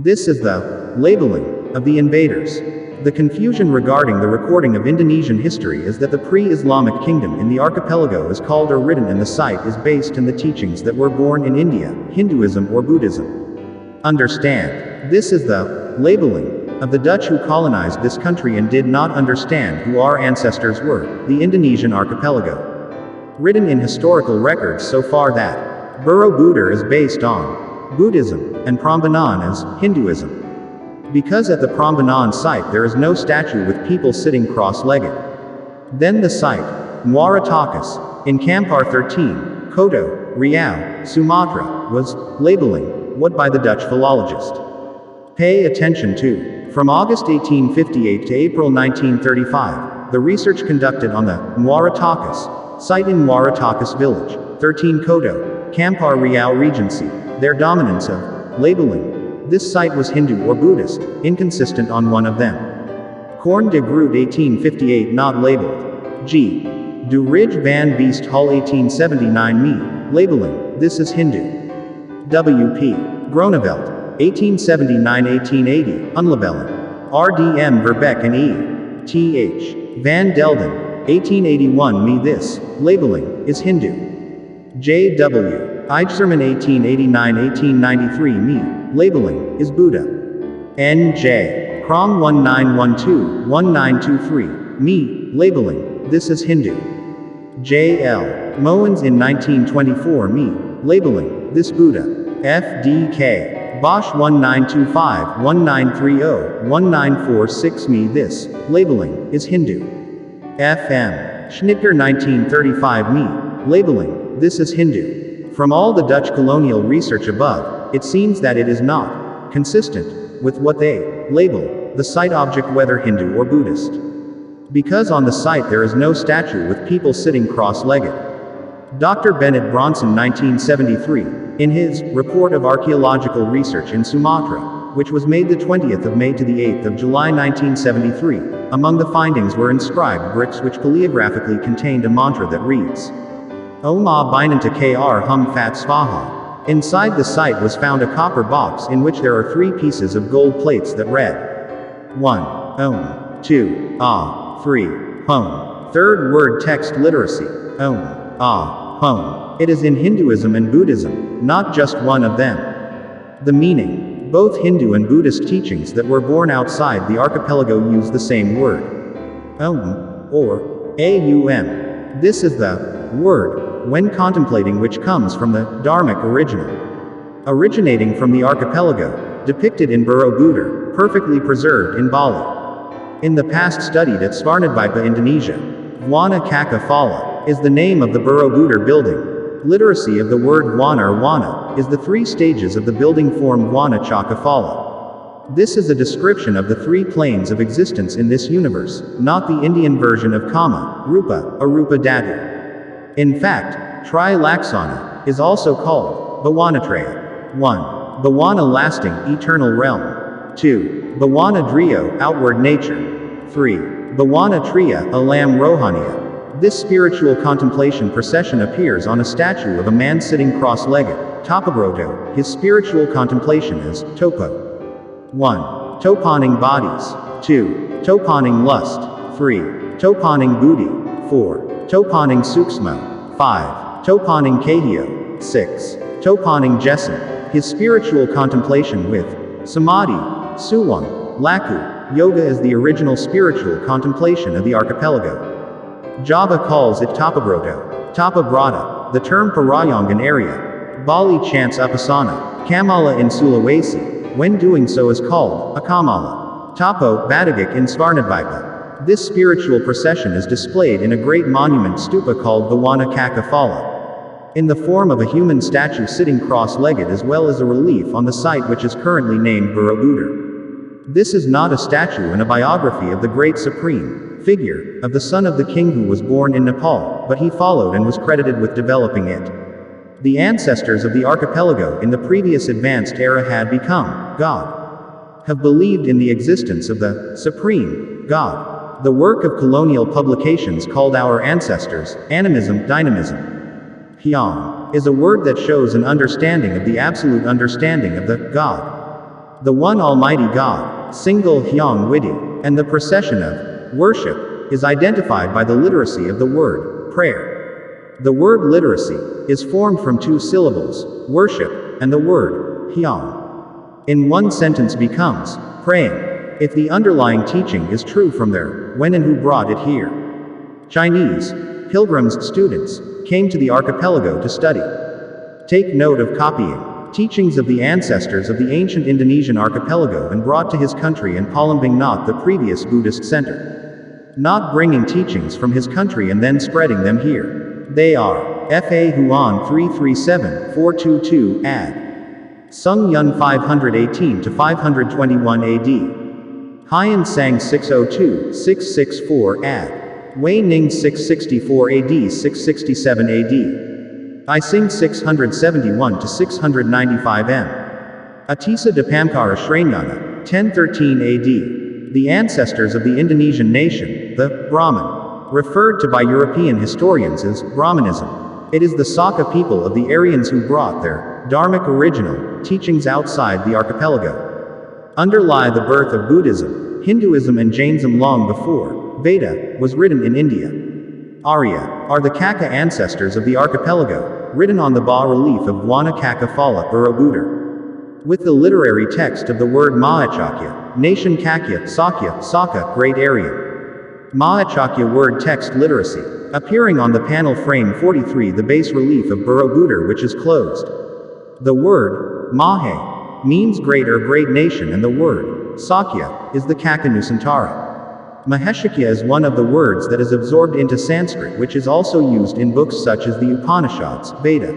This is the labeling of the invaders. The confusion regarding the recording of Indonesian history is that the pre-Islamic kingdom in the archipelago is called or written, and the site is based in the teachings that were born in India, Hinduism or Buddhism. Understand, this is the labeling of the Dutch who colonized this country and did not understand who our ancestors were, the Indonesian archipelago. Written in historical records so far that Borobudur is based on Buddhism, and Prambanan as Hinduism. Because at the Prambanan site there is no statue with people sitting cross-legged. Then the site, Muara Takus, in Kampar 13, Koto, Riau, Sumatra, was labeling what by the Dutch philologist. Pay attention to. From August 1858 to April 1935, the research conducted on the Muara Takus site in Muara Takus village, 13 Koto, Kampar Riau Regency, their dominance of labeling this site was Hindu or Buddhist, inconsistent on one of them. Corn de Groot 1858 not labeled. G. Du Ridge van Beest Hall 1879 me, labeling, this is Hindu. W.P. Groneveld, 1879-1880, unlabelling. R.D.M. Verbeek and E. T.H. Van Delden, 1881 me this, labeling, is Hindu. J.W. Eichserman 1889-1893 me, labeling, is Buddha. N.J. Crom 1912-1923, me, labeling, this is Hindu. J.L. Moens in 1924 me, labeling, this Buddha. F.D.K. Bosch 1925-1930-1946 me this, labeling, is Hindu. F.M. Schnitger 1935 me, labeling, this is Hindu. From all the Dutch colonial research above, it seems that it is not consistent with what they label the site object, whether Hindu or Buddhist. Because on the site there is no statue with people sitting cross-legged. Dr. Bennett Bronson 1973, in his Report of Archaeological Research in Sumatra, which was made the 20th of May to the 8th of July 1973, among the findings were inscribed bricks which calligraphically contained a mantra that reads, Om Binanta Kr Hum Fat Svaha. Inside the site was found a copper box in which there are 3 pieces of gold plates that read 1. Om. 2. Ah. 3. Hum. Third word text literacy. Om. Ah. Hum. It is in Hinduism and Buddhism, not just one of them. The meaning. Both Hindu and Buddhist teachings that were born outside the archipelago use the same word. Om. Or Aum. This is the word when contemplating, which comes from the Dharmic original. Originating from the archipelago, depicted in Borobudur, perfectly preserved in Bali. In the past studied at Svarnadvipa, Indonesia. Wana Kaka Fala is the name of the Borobudur building. Literacy of the word Wana or Wana is the 3 stages of the building form Wana Chaka Fala. This is a description of the 3 planes of existence in this universe, not the Indian version of Kama, Rupa, Arupa Dhatu. In fact, Tri-Laksana is also called Bhavanatraya. 1. Bhavana lasting, eternal realm. 2. Bhavana Driyo, outward nature. 3. Bhavana Triya, Alam Rohaniya. This spiritual contemplation procession appears on a statue of a man sitting cross-legged, Tapabroto. His spiritual contemplation is Topo. 1. Toponing bodies. 2. Toponing lust. 3. Toponing buddhi. 4. Toponing Suksma. 5. Toponing Kahyo. 6. Toponing Jessen. His spiritual contemplation with Samadhi, Suwang, Laku, Yoga is the original spiritual contemplation of the archipelago. Java calls it Tapabroto, Tapabrata, the term Parayangan area. Bali chants Upasana, Kamala in Sulawesi, when doing so is called Akamala. Tapo, Batagik in Svarnadvipa. This spiritual procession is displayed in a great monument stupa called Bhavana Kaka Fala, in the form of a human statue sitting cross-legged, as well as a relief on the site which is currently named Borobudur. This is not a statue and a biography of the great supreme figure of the son of the king who was born in Nepal, but he followed and was credited with developing it. The ancestors of the archipelago in the previous advanced era had become God, have believed in the existence of the supreme God. The work of colonial publications called Our Ancestors, Animism, Dynamism. Hyang is a word that shows an understanding of the absolute understanding of the God. the one Almighty God, single Hyang Widi, and the procession of worship is identified by the literacy of the word prayer. The word literacy is formed from two syllables, worship, and the word Hyang. In one sentence becomes praying, if the underlying teaching is true from there, when and who brought it here. Chinese pilgrims, students, came to the archipelago to study. Take note of copying teachings of the ancestors of the ancient Indonesian archipelago and brought to his country in Palembang, not the previous Buddhist center. Not bringing teachings from his country and then spreading them here. They are Fa Huan 337-422 ad. Sung Yun 518 to 521 AD. Haiyan Sang 602-664 ad. Wei Ning 664 AD 667 AD. I Sing 671 to 695 M. Atisa de Pamkara Shranyana 1013 AD. The ancestors of the Indonesian nation, the Brahmin, referred to by European historians as Brahmanism. It is the Saka people of the Aryans who brought their Dharmic original teachings outside the archipelago. Underlie the birth of Buddhism, Hinduism and Jainism long before Veda was written in India. Arya are the Kaka ancestors of the archipelago, written on the bas-relief of Wana Kaka Phala Borobudur. With the literary text of the word Mahachakya, nation Kakya, Sakya, Saka, Great Aryan. Mahachakya word text literacy, appearing on the panel frame 43, the bas relief of Borobudur, which is closed. The word Mahe means great or great nation, and the word Sakya is the Kaka Nusantara. Maheshakya is one of the words that is absorbed into Sanskrit, which is also used in books such as the Upanishads, Veda.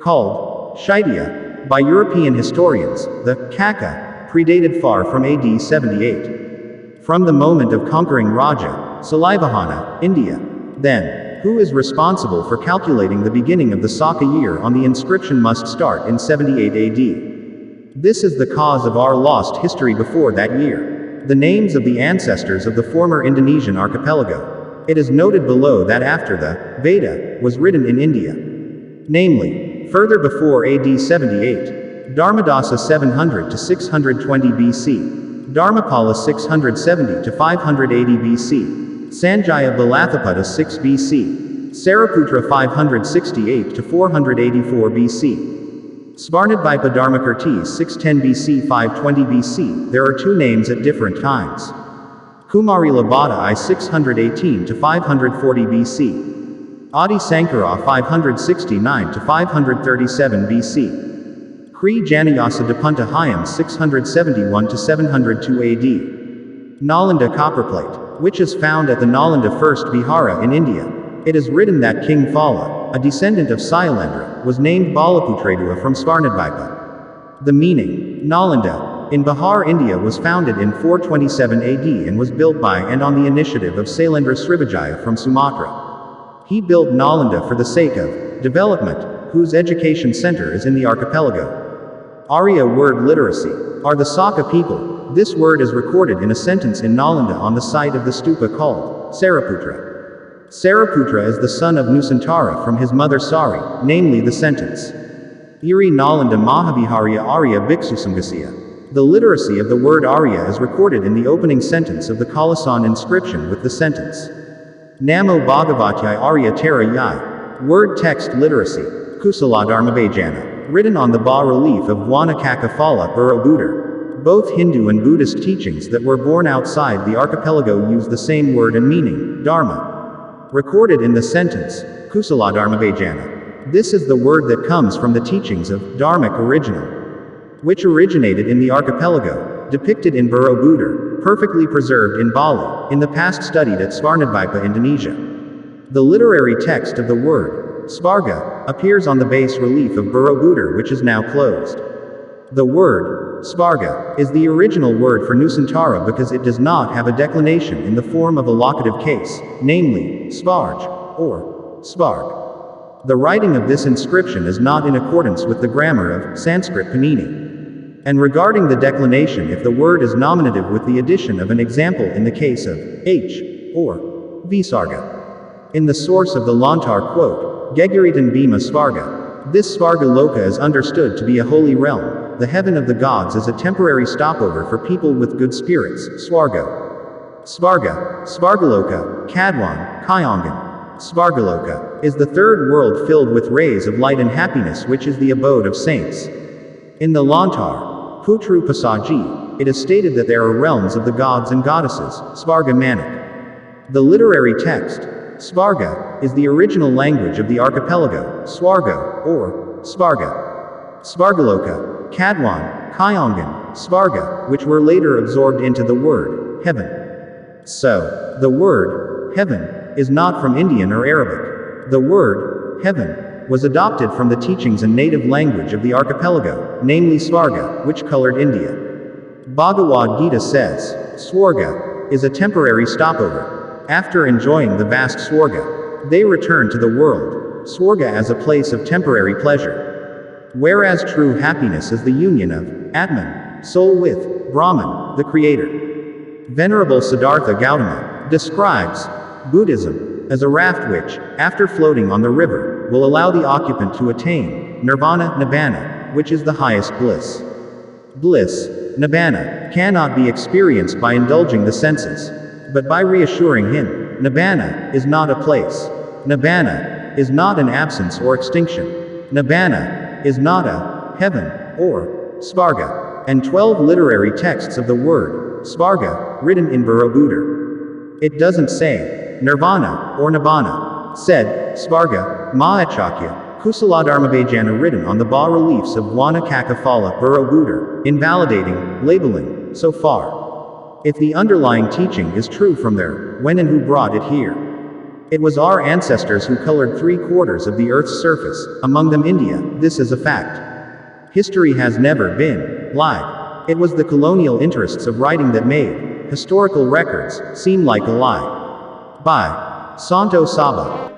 Called Shaitya by European historians, the Kaka predated far from AD 78. From the moment of conquering Raja Salivahana, India. Then, who is responsible for calculating the beginning of the Saka year on the inscription must start in 78 AD. This is the cause of our lost history before that year. The names of the ancestors of the former Indonesian archipelago. It is noted below that after the Veda was written in India, namely, further before AD 78, Dharmadasa 700 to 620 BC, Dharmapala 670 to 580 BC, Sanjaya Balathapada 6 BC, Saraputra 568 to 484 BC. Svarnadvipa Dharmakirti 610 BC 520 BC. There are two names at different times. Kumari Labada I 618 to 540 BC. Adi Sankara 569 to 537 BC. Kri Janayasa Dapunta Hayam 671 to 702 AD. Nalanda copperplate, which is found at the Nalanda First Vihara in India. It is written that King Phala, a descendant of Sailendra, was named Balaputredua from Svarnadvipa. The meaning, Nalanda, in Bihar, India, was founded in 427 AD and was built by and on the initiative of Sailendra Srivijaya from Sumatra. He built Nalanda for the sake of development, whose education center is in the archipelago. Arya word literacy are the Saka people. This word is recorded in a sentence in Nalanda on the site of the stupa called Saraputra. Saraputra is the son of Nusantara from his mother Sari, namely the sentence. Iri Nalanda Mahaviharya Arya Bhiksusamgasya. The literacy of the word Arya is recorded in the opening sentence of the Kalasan inscription with the sentence. Namo Bhagavatyai Arya Tara Yai. Word text literacy. Kusala Dharmabhajana. Written on the bas-relief of Wanakaka Phala Borobudur. Both Hindu and Buddhist teachings that were born outside the archipelago use the same word and meaning, Dharma. Recorded in the sentence, Kusala Dharmabhajana. This is the word that comes from the teachings of Dharmic original, which originated in the archipelago, depicted in Borobudur, perfectly preserved in Bali, in the past studied at Svarnadvipa, Indonesia. The literary text of the word, Svarga, appears on the bas relief of Borobudur, which is now closed. The word, Svarga, is the original word for Nusantara because it does not have a declination in the form of a locative case, namely, Svarj, or Svarg. The writing of this inscription is not in accordance with the grammar of Sanskrit Panini. And regarding the declination, if the word is nominative with the addition of an example in the case of H, or Visarga. In the source of the Lontar quote, Geguritan Bhima Svarga. This Svargaloka is understood to be a holy realm. The heaven of the gods is a temporary stopover for people with good spirits, Svarga. Svarga, Svargaloka, Kadwan, Kyangan. Svargaloka is the third world filled with rays of light and happiness, which is the abode of saints. In the Lontar, Putru Pasaji, it is stated that there are realms of the gods and goddesses, Svarga Manik. The literary text, Svarga, is the original language of the archipelago, Swargo, or Svarga. Svargaloka, Kadwan, Kyangan, Svarga, which were later absorbed into the word, heaven. So, the word, heaven, is not from Indian or Arabic. The word, heaven, was adopted from the teachings and native language of the archipelago, namely Svarga, which colored India. Bhagavad Gita says, Swarga is a temporary stopover. After enjoying the vast Swarga, they return to the world, Swarga as a place of temporary pleasure. Whereas true happiness is the union of Atman, soul with Brahman, the creator. Venerable Siddhartha Gautama describes Buddhism as a raft which, after floating on the river, will allow the occupant to attain nirvana, nibbana, which is the highest bliss. Bliss, nibbana, cannot be experienced by indulging the senses, but by reassuring him. Nibbana is not a place. Nibbana is not an absence or extinction. Nibbana is not a heaven or Svarga. And 12 literary texts of the word Svarga written in Borobudur. It doesn't say nirvana or nibbana. Said Svarga, Mahachakya, Kusaladharmabhajana written on the bas-reliefs of Wanakakafala Borobudur, invalidating, labeling, so far. If the underlying teaching is true from there, when and who brought it here? It was our ancestors who colored 3/4 of the Earth's surface, among them India. This is a fact. History has never been lied. It was the colonial interests of writing that made historical records seem like a lie. By Santo Saba.